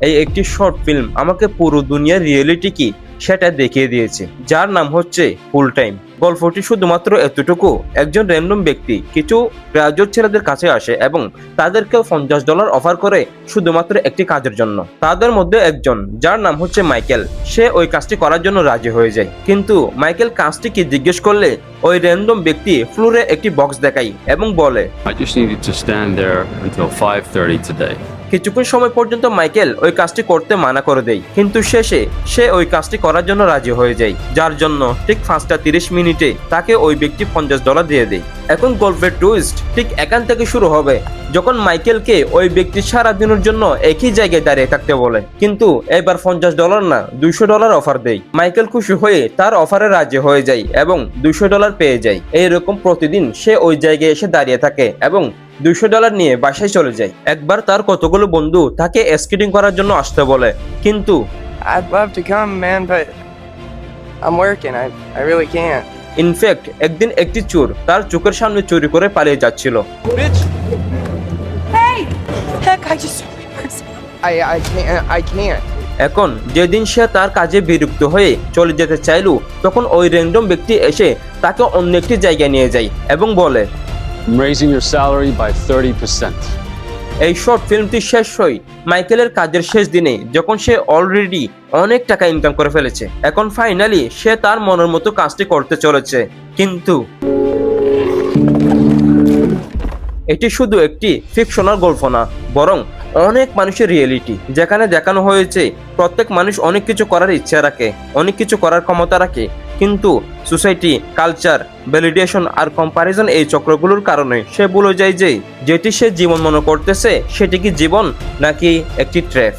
এই একটি short film আমাকে পুরো দুনিয়ার রিয়েলিটি কি সেটা দেখিয়ে দিয়েছে, যার নাম হচ্ছে ফুল টাইম। গল্পটি শুধুমাত্র এতটুকু, একজন র্যান্ডম ব্যক্তি কিছু গ্রাজুয়েট ছেলেদের কাছে আসে এবং তাদেরকে $50 অফার করে শুধুমাত্র একটি কাজের জন্য। তাদের মধ্যে একজন, যার নাম হচ্ছে মাইকেল, সে ওই কাজটি করার জন্য রাজি হয়ে যায়। কিন্তু মাইকেল কাজটি কি জিজ্ঞেস করলে ওই র্যান্ডম ব্যক্তি ফ্লোরে একটি বক্স দেখায় এবং বলে, I just need you to stand there until 5:30 today. কিছুক্ষণ সময় পর্যন্ত মাইকেল ওই কাজটি করতে মানা করে দেয়, কিন্তু শেষে সে ওই কাজটি করার জন্য রাজি হয়ে যায়, যার জন্য ঠিক 5:30 তাকে ওই ব্যক্তি $50 দিয়ে দেয়। এখন গল্পের টুইস্ট ঠিক এখান থেকে শুরু হবে, যখন মাইকেলকে ওই ব্যক্তি সারা দিনের জন্য একই জায়গায় দাঁড়িয়ে থাকতে বলে, কিন্তু এবার $50 না $200 অফার দেয়। মাইকেল খুশি হয়ে তার অফারে রাজি হয়ে যায় এবং $200 পেয়ে যায়। এইরকম প্রতিদিন সে ওই জায়গায় এসে দাঁড়িয়ে থাকে এবং $200 নিয়ে বাসায় চলে যায়। একবার তার কতগুলো বন্ধু তাকে স্কেটিং করার জন্য আসতে বলে, কিন্তু I'd love to come, man, but I'm working. I really can't. In fact একদিন একটি চোর তার চোখের সামনে চুরি করে পালিয়ে যাচ্ছিল। Hey! Heck, I just I can't. এখন যেদিন সে তার কাজে বিরক্ত হয়ে চলে যেতে চাইল, তখন ওই র্যান্ডম ব্যক্তি এসে তাকে অন্য একটি জায়গায় নিয়ে যায় এবং বলে, I'm raising your salary by 30%. এই শর্ট ফিল্মটি শেষ হয় মাইকেলের কাজের শেষ দিনে, যখন সে অলরেডি অনেক টাকা ইনকাম করে ফেলেছে। এখন ফাইনালি সে তার মনের মতো কাজটি করতে চলেছে, কিন্তু এটি শুধু একটি ফিকশনাল গল্প না, বরং অনেক মানুষের রিয়েলিটি, যেখানে দেখানো হয়েছে প্রত্যেক মানুষ অনেক কিছু করার ইচ্ছা রাখে, অনেক কিছু করার ক্ষমতা রাখে, কিন্তু সোসাইটি, কালচার, ভ্যালিডেশন আর কম্পারিজন এই চক্রগুলোর কারণে সে ভুলে যায় যে যেটি সে জীবন মনে করতেছে সেটি কি জীবন নাকি একটি ট্র্যাপ।